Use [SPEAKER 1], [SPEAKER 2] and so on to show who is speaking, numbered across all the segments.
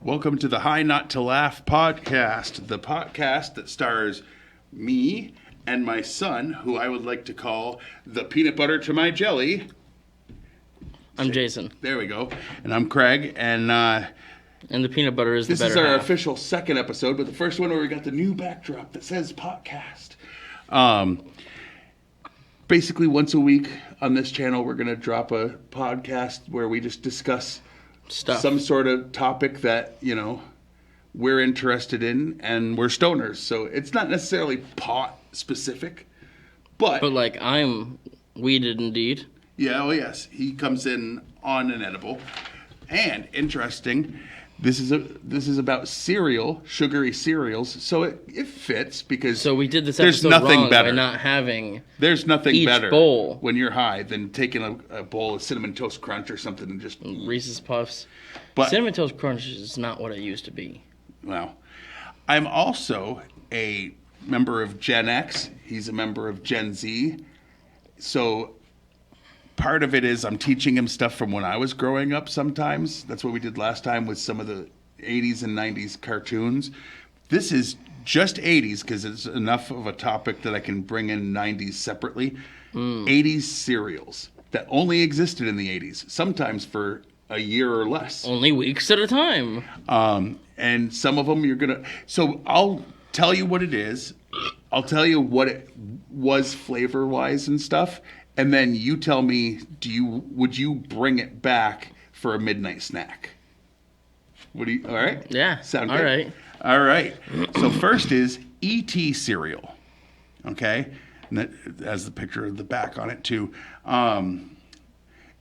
[SPEAKER 1] Welcome to the High Not to Laugh podcast, the podcast that stars me and my son, who I would like to call the peanut butter to my jelly.
[SPEAKER 2] I'm Jason.
[SPEAKER 1] There we go. And I'm Craig, and
[SPEAKER 2] the peanut butter is the better
[SPEAKER 1] This is our
[SPEAKER 2] half.
[SPEAKER 1] official second episode, but the first one where we got the new backdrop that says Potcast. Basically, once a week on this channel, we're going to drop a podcast where we just discuss some sort of topic that, you know, we're interested in, and we're stoners. So it's not necessarily pot specific, but
[SPEAKER 2] like, I'm weeded indeed.
[SPEAKER 1] Yeah, oh yes. He comes in on an edible. And interesting, this is about cereal, sugary cereals, so it fits because
[SPEAKER 2] so we did this
[SPEAKER 1] there's
[SPEAKER 2] episode
[SPEAKER 1] nothing
[SPEAKER 2] wrong
[SPEAKER 1] better.
[SPEAKER 2] by not having
[SPEAKER 1] There's nothing
[SPEAKER 2] each
[SPEAKER 1] better
[SPEAKER 2] bowl.
[SPEAKER 1] when you're high than taking a bowl of Cinnamon Toast Crunch or something and just
[SPEAKER 2] Reese's Puffs.
[SPEAKER 1] But
[SPEAKER 2] Cinnamon Toast Crunch is not what it used to be.
[SPEAKER 1] Well, I'm also a member of Gen X. He's a member of Gen Z. So part of it is I'm teaching him stuff from when I was growing up sometimes. That's what we did last time with some of the 80s and 90s cartoons. This is just 80s because it's enough of a topic that I can bring in 90s separately. 80s cereals that only existed in the 80s, sometimes for a year or less.
[SPEAKER 2] Only weeks at a time.
[SPEAKER 1] And some of them you're going to... So I'll tell you what it is. I'll tell you what it was flavor-wise and stuff. And then you tell me, would you bring it back for a midnight snack? All right?
[SPEAKER 2] Yeah.
[SPEAKER 1] Sound
[SPEAKER 2] all
[SPEAKER 1] good?
[SPEAKER 2] right.
[SPEAKER 1] All right. So first is E.T. cereal. Okay? And that has the picture of the back on it, too.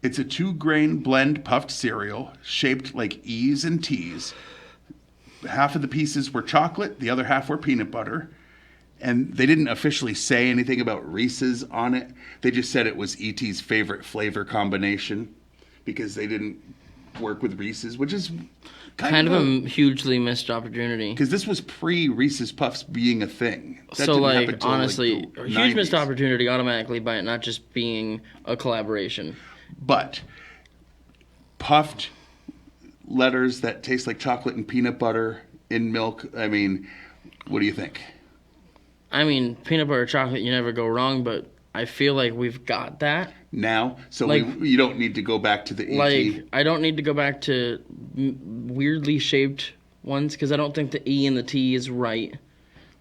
[SPEAKER 1] It's a 2-grain blend puffed cereal shaped like E's and T's. Half of the pieces were chocolate, the other half were peanut butter. And they didn't officially say anything about Reese's on it. They just said it was E.T.'s favorite flavor combination because they didn't work with Reese's, which is
[SPEAKER 2] kind of a hugely missed opportunity.
[SPEAKER 1] Because this was pre-Reese's Puffs being a thing. That
[SPEAKER 2] so,
[SPEAKER 1] didn't happen till,
[SPEAKER 2] honestly,
[SPEAKER 1] the
[SPEAKER 2] a huge
[SPEAKER 1] 90s.
[SPEAKER 2] missed opportunity automatically by it not just being a collaboration.
[SPEAKER 1] But puffed letters that taste like chocolate and peanut butter in milk, I mean, what do you think?
[SPEAKER 2] I mean, peanut butter chocolate, you never go wrong, but I feel like we've got that.
[SPEAKER 1] Now? So you don't need to go back to the E.T.?
[SPEAKER 2] Like, I don't need to go back to weirdly shaped ones, because I don't think the E and the T is right.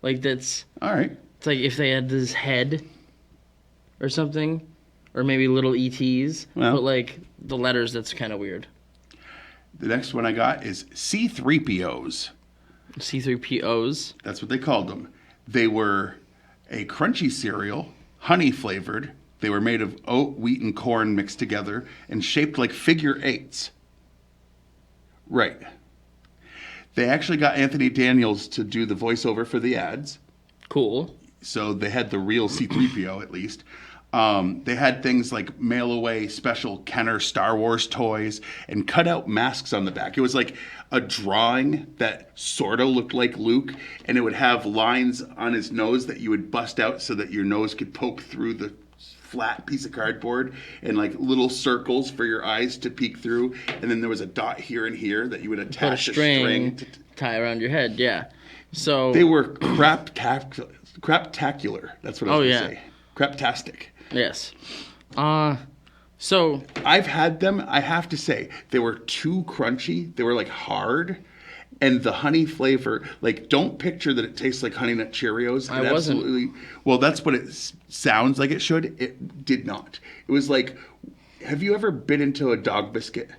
[SPEAKER 2] Like, that's...
[SPEAKER 1] All right.
[SPEAKER 2] It's like if they had this head or something, or maybe little ETs, but, like, the letters, that's kind of weird.
[SPEAKER 1] The next one I got is C-3POs.
[SPEAKER 2] C-3POs?
[SPEAKER 1] That's what they called them. They were a crunchy cereal, honey flavored. They were made of oat, wheat, and corn mixed together and shaped like figure eights. Right. They actually got Anthony Daniels to do the voiceover for the ads.
[SPEAKER 2] Cool.
[SPEAKER 1] So they had the real C-3PO at least. They had things like mail-away special Kenner Star Wars toys and cut-out masks on the back. It was like a drawing that sort of looked like Luke, and it would have lines on his nose that you would bust out so that your nose could poke through the flat piece of cardboard, and like little circles for your eyes to peek through. And then there was a dot here and here that you would attach a string to
[SPEAKER 2] tie around your head, yeah. So
[SPEAKER 1] they were craptacular. That's what I was going to say. Craptastic.
[SPEAKER 2] Yes. So
[SPEAKER 1] I've had them. I have to say they were too crunchy. They were like hard, and the honey flavor. Like, don't picture that it tastes like Honey Nut Cheerios.
[SPEAKER 2] I wasn't.
[SPEAKER 1] Well, that's what it sounds like it should. It did not. It was like, have you ever bit into a dog biscuit?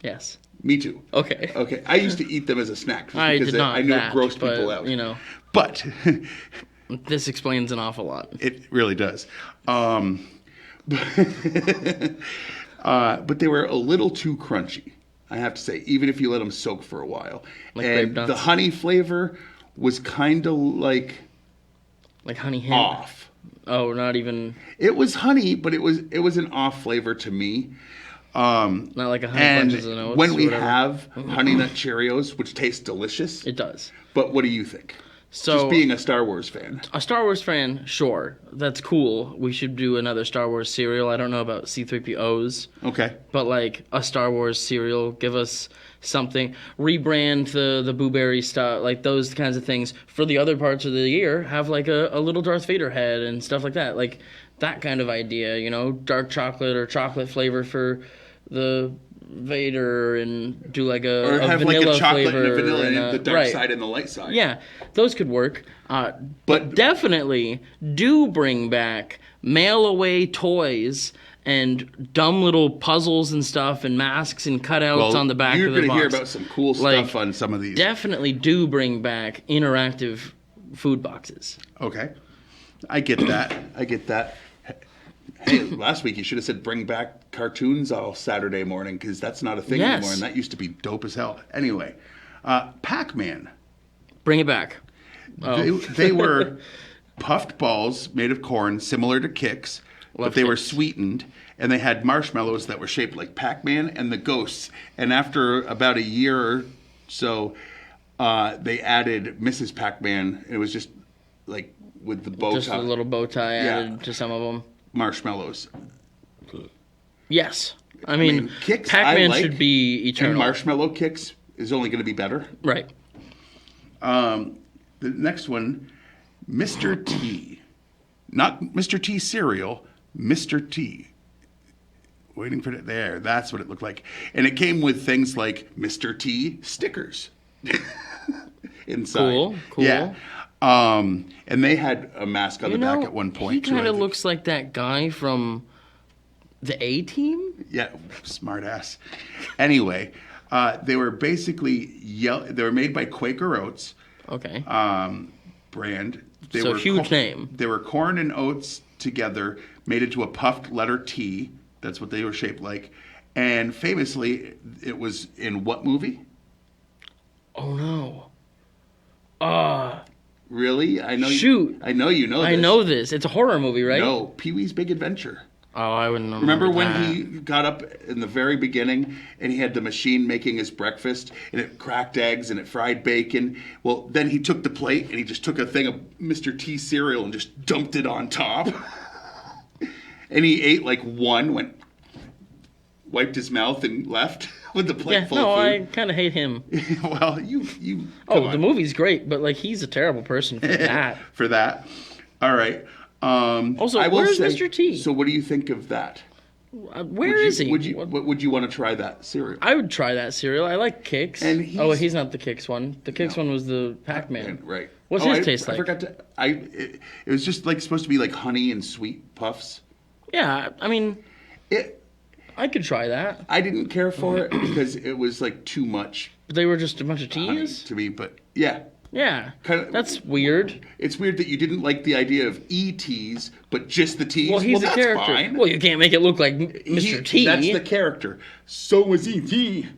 [SPEAKER 2] Yes.
[SPEAKER 1] Me too.
[SPEAKER 2] Okay.
[SPEAKER 1] Okay. I used to eat them as a snack
[SPEAKER 2] I did not.
[SPEAKER 1] I knew
[SPEAKER 2] that,
[SPEAKER 1] it grossed
[SPEAKER 2] but,
[SPEAKER 1] people out.
[SPEAKER 2] You know.
[SPEAKER 1] But
[SPEAKER 2] this explains an awful lot.
[SPEAKER 1] It really does. But they were a little too crunchy, I have to say, even if you let them soak for a while.
[SPEAKER 2] Like
[SPEAKER 1] and
[SPEAKER 2] grape nuts?
[SPEAKER 1] The honey flavor was kind of like
[SPEAKER 2] honey hint?
[SPEAKER 1] off.
[SPEAKER 2] Oh, not even.
[SPEAKER 1] It was honey, but it was an off flavor to me.
[SPEAKER 2] Not like a honey
[SPEAKER 1] and
[SPEAKER 2] bunches of oats.
[SPEAKER 1] when we have Honey Nut Cheerios, which taste delicious,
[SPEAKER 2] it does.
[SPEAKER 1] But what do you think?
[SPEAKER 2] So
[SPEAKER 1] Just being a Star Wars fan.
[SPEAKER 2] a Star Wars fan, sure, that's cool. We should do another Star Wars cereal. I don't know about C-3POs.
[SPEAKER 1] Okay.
[SPEAKER 2] But like a Star Wars cereal, give us something. Rebrand the Boo Berry stuff, like those kinds of things. For the other parts of the year, have like a little Darth Vader head and stuff like that. Like that kind of idea, you know, dark chocolate or chocolate flavor for the Vader, and do like
[SPEAKER 1] Or
[SPEAKER 2] a
[SPEAKER 1] have
[SPEAKER 2] vanilla
[SPEAKER 1] like a chocolate
[SPEAKER 2] flavor
[SPEAKER 1] and a vanilla and the dark
[SPEAKER 2] right.
[SPEAKER 1] side and the light side.
[SPEAKER 2] Yeah, those could work. But definitely do bring back mail-away toys and dumb little puzzles and stuff and masks and cutouts on the back of the box.
[SPEAKER 1] You're going to hear about some cool stuff on some of these.
[SPEAKER 2] Definitely do bring back interactive food boxes.
[SPEAKER 1] Okay. I get that. Hey, last week you should have said bring back cartoons all Saturday morning, because that's not a thing anymore, and that used to be dope as hell. Anyway, Pac-Man.
[SPEAKER 2] Bring it back.
[SPEAKER 1] They were puffed balls made of corn, similar to Kix, but they were sweetened, and they had marshmallows that were shaped like Pac-Man and the Ghosts. And after about a year or so, they added Mrs. Pac-Man. It was just like with the bow tie.
[SPEAKER 2] Just a little bow tie added to some of them.
[SPEAKER 1] Marshmallows.
[SPEAKER 2] Yes. I mean
[SPEAKER 1] Kix,
[SPEAKER 2] Pac-Man
[SPEAKER 1] I like,
[SPEAKER 2] should be eternal.
[SPEAKER 1] And Marshmallow Kix is only going to be better.
[SPEAKER 2] Right.
[SPEAKER 1] The next one, Mr. T. Not Mr. T cereal, Mr. T. Waiting for it there. That's what it looked like. And it came with things like Mr. T stickers inside.
[SPEAKER 2] Cool.
[SPEAKER 1] Yeah. And they had a mask on the back at one point.
[SPEAKER 2] He kind of looks like that guy from the A-Team.
[SPEAKER 1] Yeah, smart ass. Anyway, they were basically they were made by Quaker Oats.
[SPEAKER 2] Okay.
[SPEAKER 1] Brand.
[SPEAKER 2] Huge name.
[SPEAKER 1] They were corn and oats together, made into a puffed letter T. That's what they were shaped like. And famously, it was in what movie?
[SPEAKER 2] Oh no.
[SPEAKER 1] Really? I know.
[SPEAKER 2] Shoot.
[SPEAKER 1] I know you know this.
[SPEAKER 2] I know this. It's a horror movie, right?
[SPEAKER 1] No, Pee-wee's Big Adventure.
[SPEAKER 2] Oh, I wouldn't know.
[SPEAKER 1] Remember when he got up in the very beginning and he had the machine making his breakfast, and it cracked eggs and it fried bacon? Well, then he took the plate and he just took a thing of Mr. T cereal and just dumped it on top. And he ate like one, wiped his mouth and left with the plate full of food.
[SPEAKER 2] I kind of hate him.
[SPEAKER 1] Well, you.
[SPEAKER 2] The movie's great, but like he's a terrible person for that.
[SPEAKER 1] For that. All right.
[SPEAKER 2] Also,
[SPEAKER 1] I will
[SPEAKER 2] where's
[SPEAKER 1] say,
[SPEAKER 2] Mr. T?
[SPEAKER 1] So what do you think of that?
[SPEAKER 2] Where is he?
[SPEAKER 1] Would you want to try that cereal?
[SPEAKER 2] I would try that cereal. I like Kix.
[SPEAKER 1] And
[SPEAKER 2] he's not the Kix one. The Kix one was the Pac-Man.
[SPEAKER 1] Right.
[SPEAKER 2] What's his taste like?
[SPEAKER 1] I forgot to. It was just like supposed to be like honey and sweet puffs.
[SPEAKER 2] Yeah, I mean, I could try that.
[SPEAKER 1] I didn't care for it because it was like too much.
[SPEAKER 2] But they were just a bunch of teas
[SPEAKER 1] to me, but yeah.
[SPEAKER 2] Yeah, that's weird.
[SPEAKER 1] It's weird that you didn't like the idea of E.T.s, but just the T's.
[SPEAKER 2] Well, he's a character.
[SPEAKER 1] Fine.
[SPEAKER 2] Well, you can't make it look like Mr. T.
[SPEAKER 1] That's the character. So was E.T.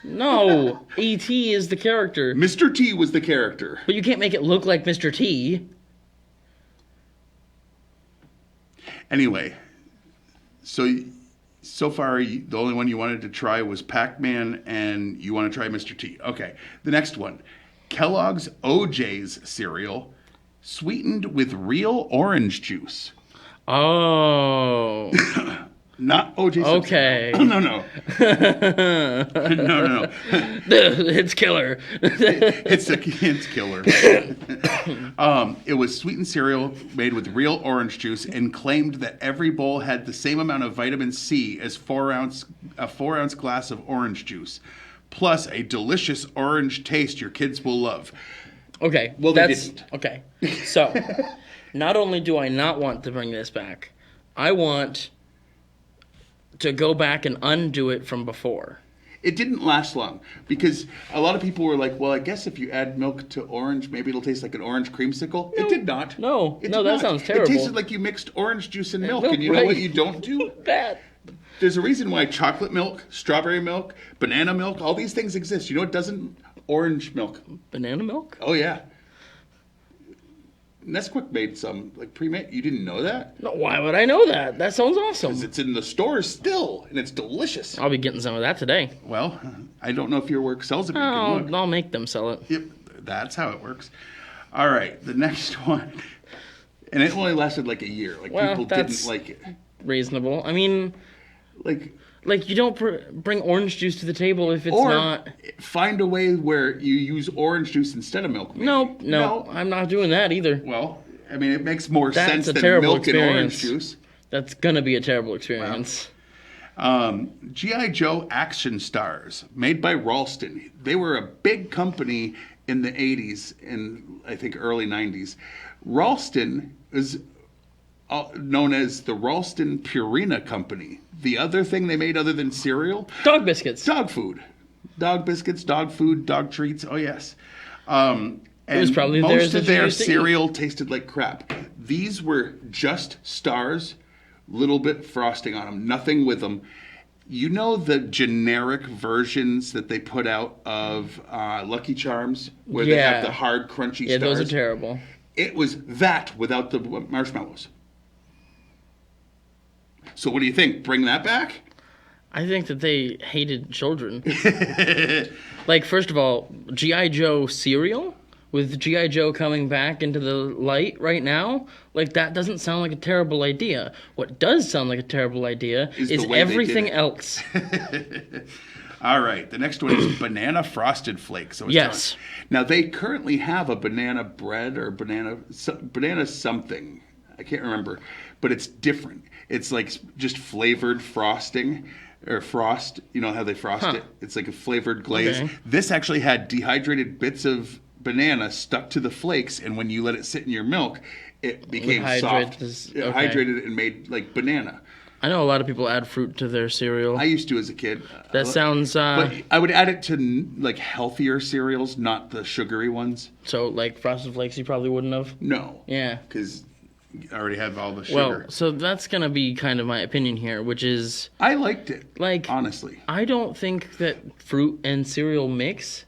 [SPEAKER 2] No, E.T. is the character.
[SPEAKER 1] Mr. T was the character.
[SPEAKER 2] But you can't make it look like Mr. T.
[SPEAKER 1] Anyway, so far, the only one you wanted to try was Pac-Man, and you want to try Mr. T. Okay, the next one. Kellogg's OJ's cereal, sweetened with real orange juice.
[SPEAKER 2] Oh.
[SPEAKER 1] Not OJ's.
[SPEAKER 2] Okay.
[SPEAKER 1] Oh, no. No.
[SPEAKER 2] It's killer.
[SPEAKER 1] It's killer. It was sweetened cereal made with real orange juice and claimed that every bowl had the same amount of vitamin C as a 4-ounce glass of orange juice, plus a delicious orange taste your kids will love.
[SPEAKER 2] Okay.
[SPEAKER 1] Well, they didn't.
[SPEAKER 2] Okay. So, not only do I not want to bring this back, I want to go back and undo it from before.
[SPEAKER 1] It didn't last long because a lot of people were like, well, I guess if you add milk to orange, maybe it'll taste like an orange creamsicle. No, it did not.
[SPEAKER 2] No, that sounds terrible.
[SPEAKER 1] It tasted like you mixed orange juice and milk, and you know what you don't do?
[SPEAKER 2] That.
[SPEAKER 1] There's a reason why chocolate milk, strawberry milk, banana milk, all these things exist. You know what doesn't? Orange milk.
[SPEAKER 2] Banana milk?
[SPEAKER 1] Oh, yeah. Nesquik made some, like pre-made. You didn't know that?
[SPEAKER 2] No, why would I know that? That sounds awesome.
[SPEAKER 1] Because it's in the stores still, and it's delicious.
[SPEAKER 2] I'll be getting some of that today.
[SPEAKER 1] Well, I don't know if your work sells it.
[SPEAKER 2] I'll make them sell it.
[SPEAKER 1] Yep, that's how it works. All right, the next one. And it only lasted like a year. Like,
[SPEAKER 2] Well,
[SPEAKER 1] people
[SPEAKER 2] that's-
[SPEAKER 1] didn't like it.
[SPEAKER 2] Reasonable. I mean,
[SPEAKER 1] Like,
[SPEAKER 2] you don't bring orange juice to the table if it's
[SPEAKER 1] or
[SPEAKER 2] not.
[SPEAKER 1] find a way where you use orange juice instead of milk. Maybe.
[SPEAKER 2] No, I'm not doing that either.
[SPEAKER 1] Well, I mean, it makes more
[SPEAKER 2] That's
[SPEAKER 1] sense
[SPEAKER 2] a
[SPEAKER 1] than
[SPEAKER 2] terrible
[SPEAKER 1] milk and orange
[SPEAKER 2] experience.
[SPEAKER 1] juice.
[SPEAKER 2] That's gonna be a terrible experience.
[SPEAKER 1] G.I. Joe Action Stars, made by Ralston. They were a big company in the 80s and I think early 90s. Ralston is known as the Ralston Purina Company. The other thing they made other than cereal?
[SPEAKER 2] Dog biscuits.
[SPEAKER 1] Dog food. Dog biscuits, dog food, dog treats. Oh, yes. And
[SPEAKER 2] It was probably theirs
[SPEAKER 1] most
[SPEAKER 2] that
[SPEAKER 1] of
[SPEAKER 2] you
[SPEAKER 1] their
[SPEAKER 2] used to eat.
[SPEAKER 1] cereal tasted like crap. These were just stars, little bit frosting on them, nothing with them. You know the generic versions that they put out of Lucky Charms, where they have
[SPEAKER 2] Yeah.
[SPEAKER 1] the hard, crunchy
[SPEAKER 2] Yeah,
[SPEAKER 1] stars?
[SPEAKER 2] those are terrible.
[SPEAKER 1] It was that without the marshmallows. So what do you think? Bring that back?
[SPEAKER 2] I think that they hated children. Like, first of all, G.I. Joe cereal with G.I. Joe coming back into the light right now, like, that doesn't sound like a terrible idea. What does sound like a terrible idea
[SPEAKER 1] Is
[SPEAKER 2] is
[SPEAKER 1] the way they did
[SPEAKER 2] everything
[SPEAKER 1] it.
[SPEAKER 2] else.
[SPEAKER 1] All right, the next one is banana frosted flakes. So it's
[SPEAKER 2] Yes.
[SPEAKER 1] now they currently have a banana bread or banana something. I can't remember, but it's different. It's like just flavored frosting or frost. You know how they frost it? It's like a flavored glaze.
[SPEAKER 2] Okay.
[SPEAKER 1] This actually had dehydrated bits of banana stuck to the flakes, and when you let it sit in your milk, it became
[SPEAKER 2] hydrate
[SPEAKER 1] soft.
[SPEAKER 2] this-
[SPEAKER 1] It
[SPEAKER 2] okay.
[SPEAKER 1] hydrated it and made like banana.
[SPEAKER 2] I know a lot of people add fruit to their cereal.
[SPEAKER 1] I used to as a kid.
[SPEAKER 2] That sounds,
[SPEAKER 1] But I would add it to like healthier cereals, not the sugary ones.
[SPEAKER 2] so, like, Frosted Flakes you probably wouldn't have.
[SPEAKER 1] No.
[SPEAKER 2] Yeah.
[SPEAKER 1] Because I already have all the
[SPEAKER 2] Well,
[SPEAKER 1] sugar.
[SPEAKER 2] so that's going to be kind of my opinion here, which is,
[SPEAKER 1] I liked it,
[SPEAKER 2] like,
[SPEAKER 1] honestly.
[SPEAKER 2] I don't think that fruit and cereal mix.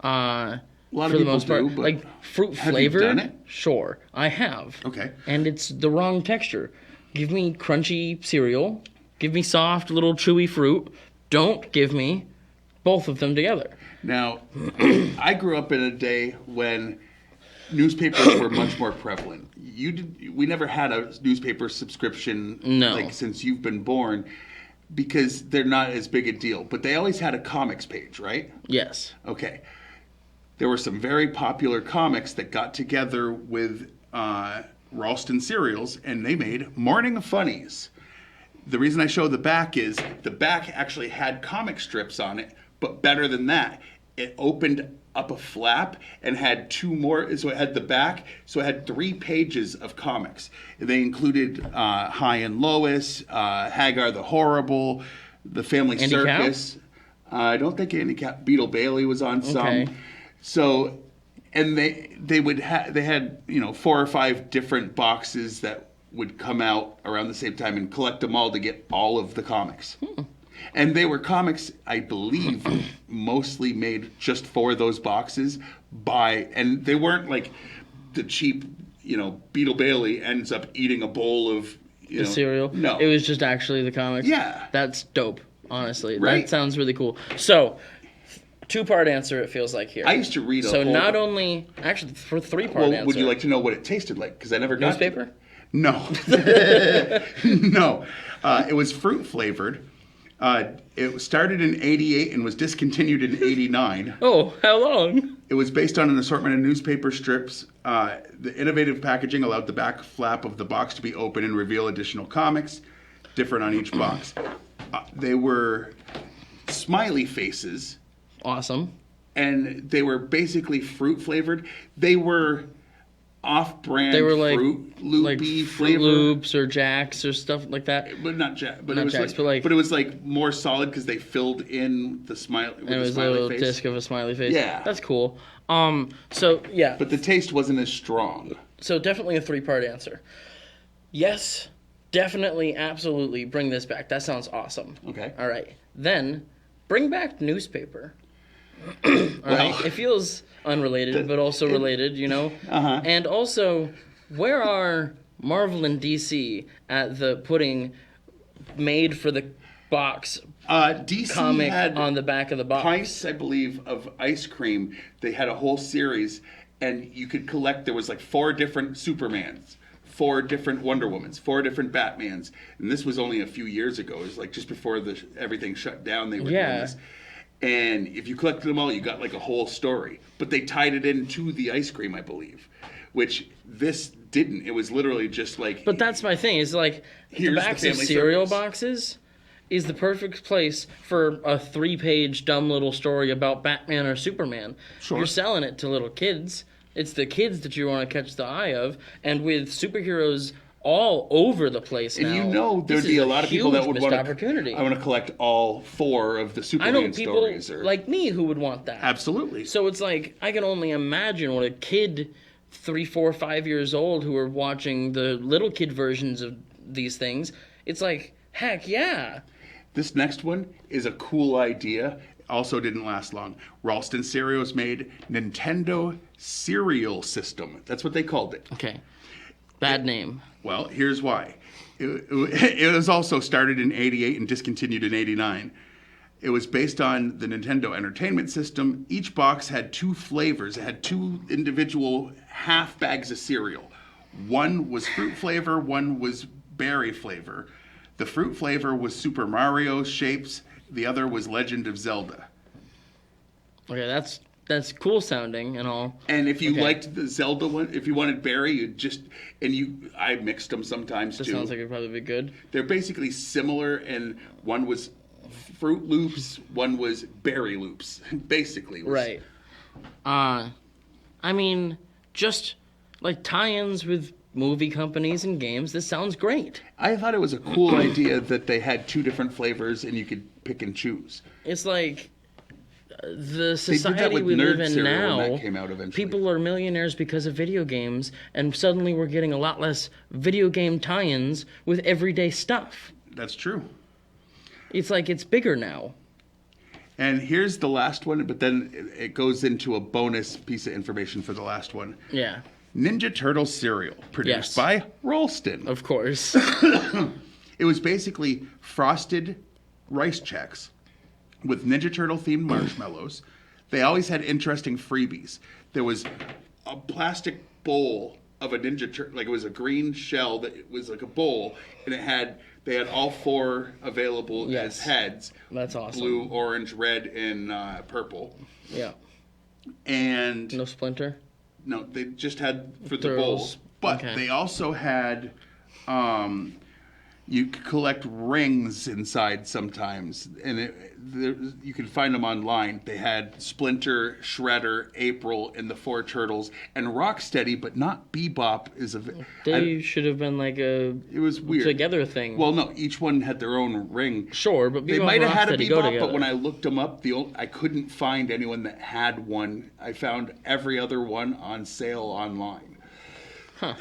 [SPEAKER 1] A lot
[SPEAKER 2] For
[SPEAKER 1] of
[SPEAKER 2] the
[SPEAKER 1] people
[SPEAKER 2] most part,
[SPEAKER 1] do, but
[SPEAKER 2] like fruit
[SPEAKER 1] have you
[SPEAKER 2] flavored.
[SPEAKER 1] done it?
[SPEAKER 2] Sure, I have.
[SPEAKER 1] Okay.
[SPEAKER 2] And it's the wrong texture. Give me crunchy cereal. Give me soft, little chewy fruit. Don't give me both of them together.
[SPEAKER 1] Now, I grew up in a day when newspapers were much more prevalent. We never had a newspaper subscription
[SPEAKER 2] No.
[SPEAKER 1] like since you've been born because they're not as big a deal. But they always had a comics page, right?
[SPEAKER 2] Yes.
[SPEAKER 1] Okay. There were some very popular comics that got together with Ralston cereals, and they made Morning Funnies. The reason I show the back is the back actually had comic strips on it, but better than that, it opened up a flap and had two more. So it had the back, so it had 3 pages of comics. They included High and Lois, Hagar the Horrible, The Family
[SPEAKER 2] Andy Cap?
[SPEAKER 1] Circus. I don't think Andy Cap. Beetle Bailey was on some.
[SPEAKER 2] Okay.
[SPEAKER 1] So, and they had 4 or 5 different boxes that would come out around the same time and collect them all to get all of the comics. And they were comics, I believe, mostly made just for those boxes and they weren't like the cheap, Beetle Bailey ends up eating a bowl of
[SPEAKER 2] The cereal.
[SPEAKER 1] No.
[SPEAKER 2] It was just actually the comics.
[SPEAKER 1] Yeah.
[SPEAKER 2] That's dope, honestly.
[SPEAKER 1] Right?
[SPEAKER 2] That sounds really cool. So, 2-part answer it feels like here.
[SPEAKER 1] I used to read a
[SPEAKER 2] So
[SPEAKER 1] whole...
[SPEAKER 2] not only... Actually, for 3-part
[SPEAKER 1] Well,
[SPEAKER 2] answer.
[SPEAKER 1] would you like to know what it tasted like? Because I never got to-
[SPEAKER 2] Newspaper?
[SPEAKER 1] No. No. It was fruit flavored. It started in 88 and was discontinued in 89.
[SPEAKER 2] Oh, how long?
[SPEAKER 1] It was based on an assortment of newspaper strips. The innovative packaging allowed the back flap of the box to be open and reveal additional comics, different on each box. They were smiley faces,
[SPEAKER 2] Awesome.
[SPEAKER 1] and they were basically fruit flavored. They were off-brand
[SPEAKER 2] They were like
[SPEAKER 1] Fruit Loopy
[SPEAKER 2] Fruit
[SPEAKER 1] flavor.
[SPEAKER 2] Loops or Jacks or stuff like that.
[SPEAKER 1] But not Jack. But
[SPEAKER 2] Not
[SPEAKER 1] it was
[SPEAKER 2] Jack's,
[SPEAKER 1] like,
[SPEAKER 2] but
[SPEAKER 1] it was like more solid because they filled in the smile with
[SPEAKER 2] And
[SPEAKER 1] the
[SPEAKER 2] it was a
[SPEAKER 1] smiley
[SPEAKER 2] little
[SPEAKER 1] face.
[SPEAKER 2] disc of a smiley face.
[SPEAKER 1] Yeah.
[SPEAKER 2] That's cool. So yeah.
[SPEAKER 1] But the taste wasn't as strong.
[SPEAKER 2] So definitely a 3-part answer. Yes, definitely, absolutely bring this back. That sounds awesome.
[SPEAKER 1] Okay.
[SPEAKER 2] All right. Then bring back newspaper. All right. It feels unrelated, but also related,
[SPEAKER 1] Uh-huh.
[SPEAKER 2] And also, where are Marvel and DC at the putting made for the box
[SPEAKER 1] DC
[SPEAKER 2] comic
[SPEAKER 1] had
[SPEAKER 2] on the back of the box?
[SPEAKER 1] pints, I believe, of ice cream. They had a whole series, and you could collect. There was like 4 different Supermans, 4 different Wonder Womans, 4 different Batmans, and this was only a few years ago. It was like just before everything shut down. They were doing this, and if you collected them all, you got like a whole story. But they tied it into the ice cream, I believe, which this didn't. It was literally just like.
[SPEAKER 2] But that's my thing. Is like the backs of cereal boxes is the perfect place for a 3-page dumb little story about Batman or Superman.
[SPEAKER 1] Sure.
[SPEAKER 2] You're selling it to little kids. It's the kids that you want to catch the eye of, and with superheroes all over the place now.
[SPEAKER 1] And you know there'd be a lot of people that would want
[SPEAKER 2] opportunity.
[SPEAKER 1] I want to collect all 4 of the Superman stories.
[SPEAKER 2] I know people like me who would want that.
[SPEAKER 1] Absolutely.
[SPEAKER 2] So it's like, I can only imagine what a kid 3, 4, 5 years old who are watching the little kid versions of these things, it's like, heck yeah.
[SPEAKER 1] This next one is a cool idea. Also didn't last long. Ralston Cereals made Nintendo Cereal System. That's what they called it.
[SPEAKER 2] Okay. Bad name.
[SPEAKER 1] Well, here's why. It was also started in 88 and discontinued in 89. It was based on the Nintendo Entertainment System. Each box had 2 flavors. It had 2 individual half bags of cereal. One was fruit flavor, one was berry flavor. The fruit flavor was Super Mario shapes. The other was Legend of Zelda.
[SPEAKER 2] Okay, that's cool sounding and all.
[SPEAKER 1] And if you liked the Zelda one, if you wanted berry, I mixed them sometimes too.
[SPEAKER 2] That sounds like it'd probably be good.
[SPEAKER 1] They're basically similar, and one was Fruit Loops, one was Berry Loops, basically.
[SPEAKER 2] Right. I mean, just like tie-ins with movie companies and games, this sounds great.
[SPEAKER 1] I thought it was a cool idea that they had 2 different flavors and you could pick and choose.
[SPEAKER 2] It's like the society we live in now,
[SPEAKER 1] that came out eventually.
[SPEAKER 2] People are millionaires because of video games, and suddenly we're getting a lot less video game tie-ins with everyday stuff.
[SPEAKER 1] That's true.
[SPEAKER 2] It's like it's bigger now.
[SPEAKER 1] And here's the last one, but then it goes into a bonus piece of information for the last one.
[SPEAKER 2] Yeah.
[SPEAKER 1] Ninja Turtle cereal, produced by Ralston.
[SPEAKER 2] Of course.
[SPEAKER 1] It was basically frosted rice checks with Ninja Turtle themed marshmallows. They always had interesting freebies. There was a plastic bowl of a Ninja Turtle, like it was a green shell that it was like a bowl, and they had all 4 available as heads.
[SPEAKER 2] That's awesome.
[SPEAKER 1] Blue, orange, red, and purple.
[SPEAKER 2] Yeah.
[SPEAKER 1] And
[SPEAKER 2] no Splinter?
[SPEAKER 1] No, they just had for the
[SPEAKER 2] Thrills.
[SPEAKER 1] bowls. But they also had, you could collect rings inside sometimes, and you could find them online. They had Splinter, Shredder, April, and the 4 Turtles, and Rocksteady, but not Bebop.
[SPEAKER 2] They should have been like it
[SPEAKER 1] was weird
[SPEAKER 2] together thing.
[SPEAKER 1] Well, no, each one had their own ring.
[SPEAKER 2] Sure, but Bebop
[SPEAKER 1] they might have had a Bebop, but when I
[SPEAKER 2] I
[SPEAKER 1] looked them up, I couldn't find anyone that had one. I found every other one on sale online.
[SPEAKER 2] Huh.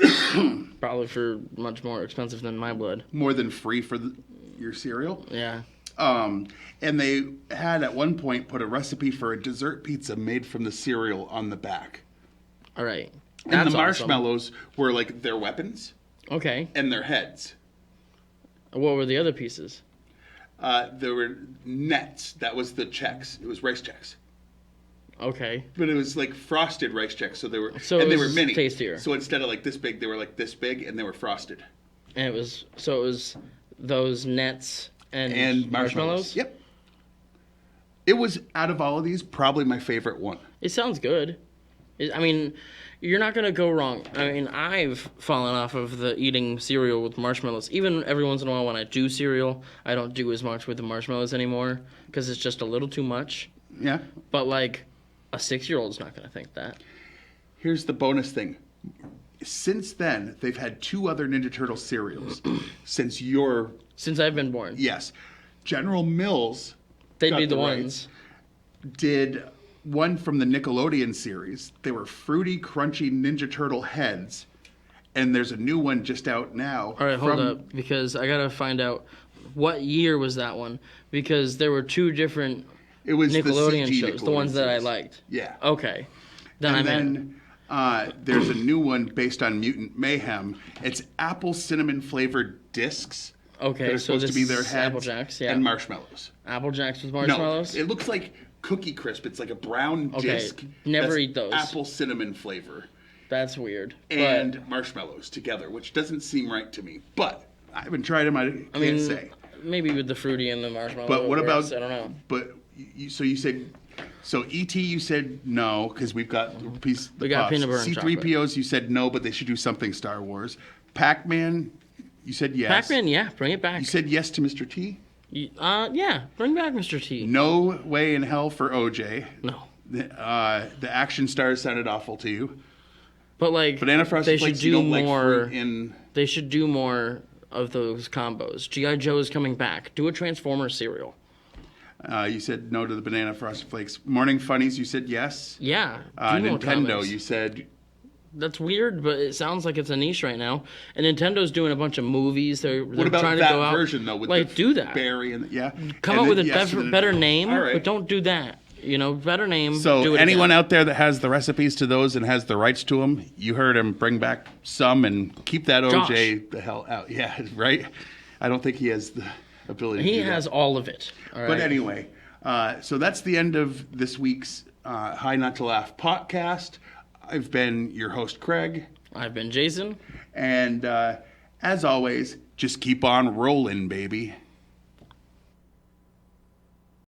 [SPEAKER 2] Probably for much more expensive than my blood.
[SPEAKER 1] More than free for your cereal?
[SPEAKER 2] Yeah.
[SPEAKER 1] And they had at one point put a recipe for a dessert pizza made from the cereal on the back.
[SPEAKER 2] All right.
[SPEAKER 1] And the marshmallows were like their weapons.
[SPEAKER 2] Okay.
[SPEAKER 1] And their heads.
[SPEAKER 2] What were the other pieces?
[SPEAKER 1] There were nets. That was the checks. It was rice checks.
[SPEAKER 2] Okay.
[SPEAKER 1] But it was like frosted rice checks, so they were mini.
[SPEAKER 2] Tastier.
[SPEAKER 1] So instead of like this big, they were like this big, and they were frosted.
[SPEAKER 2] And it was those nets and marshmallows.
[SPEAKER 1] Yep. It was, out of all of these, probably my favorite one.
[SPEAKER 2] It sounds good. I mean, you're not gonna go wrong. I mean, I've fallen off of the eating cereal with marshmallows. Even every once in a while when I do cereal, I don't do as much with the marshmallows anymore because it's just a little too much.
[SPEAKER 1] Yeah.
[SPEAKER 2] But like, a 6-year-old's not gonna think that.
[SPEAKER 1] Here's the bonus thing. Since then, they've had 2 other Ninja Turtle cereals. Since
[SPEAKER 2] I've been born.
[SPEAKER 1] Yes. General Mills.
[SPEAKER 2] They'd be the ones.
[SPEAKER 1] Did one from the Nickelodeon series. They were fruity, crunchy Ninja Turtle heads. And there's a new one just out now.
[SPEAKER 2] All right, hold up, because I gotta find out what year was that one. Because there were 2 different Nickelodeon shows, the ones that I liked.
[SPEAKER 1] Yeah.
[SPEAKER 2] Okay.
[SPEAKER 1] Then there's a new one based on Mutant Mayhem. It's apple cinnamon flavored discs.
[SPEAKER 2] Okay,
[SPEAKER 1] that are supposed to be their heads
[SPEAKER 2] Apple Jacks, yeah.
[SPEAKER 1] and marshmallows.
[SPEAKER 2] Apple Jacks with marshmallows?
[SPEAKER 1] No, it looks like Cookie Crisp. It's like a brown disc.
[SPEAKER 2] Never
[SPEAKER 1] that's
[SPEAKER 2] eat those.
[SPEAKER 1] Apple cinnamon flavor.
[SPEAKER 2] That's weird.
[SPEAKER 1] And marshmallows together, which doesn't seem right to me. But I haven't tried them. I can't say.
[SPEAKER 2] Maybe with the fruity and the marshmallow.
[SPEAKER 1] But what about?
[SPEAKER 2] I don't know.
[SPEAKER 1] But so you said. So E.T. you said no because we've got piece.
[SPEAKER 2] We got peanut butter and
[SPEAKER 1] C-3POs you said no, but they should do something Star Wars. Pac-Man, you said yes.
[SPEAKER 2] Pac-Man, yeah, bring it back.
[SPEAKER 1] You said yes to Mr. T.
[SPEAKER 2] Yeah, bring back Mr. T.
[SPEAKER 1] No way in hell for OJ.
[SPEAKER 2] No.
[SPEAKER 1] The action stars sounded awful to you.
[SPEAKER 2] But like,
[SPEAKER 1] Banana Frosted Flakes, you don't like fruit in.
[SPEAKER 2] They should do more of those combos. G.I. Joe is coming back. Do a Transformers cereal.
[SPEAKER 1] You said no to the Banana Frosted Flakes. Morning Funnies, you said yes.
[SPEAKER 2] Yeah.
[SPEAKER 1] Nintendo, you said.
[SPEAKER 2] That's weird, but it sounds like it's a niche right now. And Nintendo's doing a bunch of movies. They're
[SPEAKER 1] what about
[SPEAKER 2] trying
[SPEAKER 1] that
[SPEAKER 2] to go out.
[SPEAKER 1] Version though? With
[SPEAKER 2] like, do that.
[SPEAKER 1] Barry and
[SPEAKER 2] Come up with a better name,
[SPEAKER 1] right.
[SPEAKER 2] but don't do that. Better name.
[SPEAKER 1] So
[SPEAKER 2] do it
[SPEAKER 1] anyone
[SPEAKER 2] again.
[SPEAKER 1] out there that has the recipes to those and has the rights to them, you heard him. Bring back some and keep that OJ the hell out. Yeah, right. I don't think he has the ability.
[SPEAKER 2] He
[SPEAKER 1] to do
[SPEAKER 2] has
[SPEAKER 1] that.
[SPEAKER 2] all of it. All right.
[SPEAKER 1] But anyway, so that's the end of this week's High Not to Laugh podcast. I've been your host, Craig.
[SPEAKER 2] I've been Jason.
[SPEAKER 1] And as always, just keep on rolling, baby.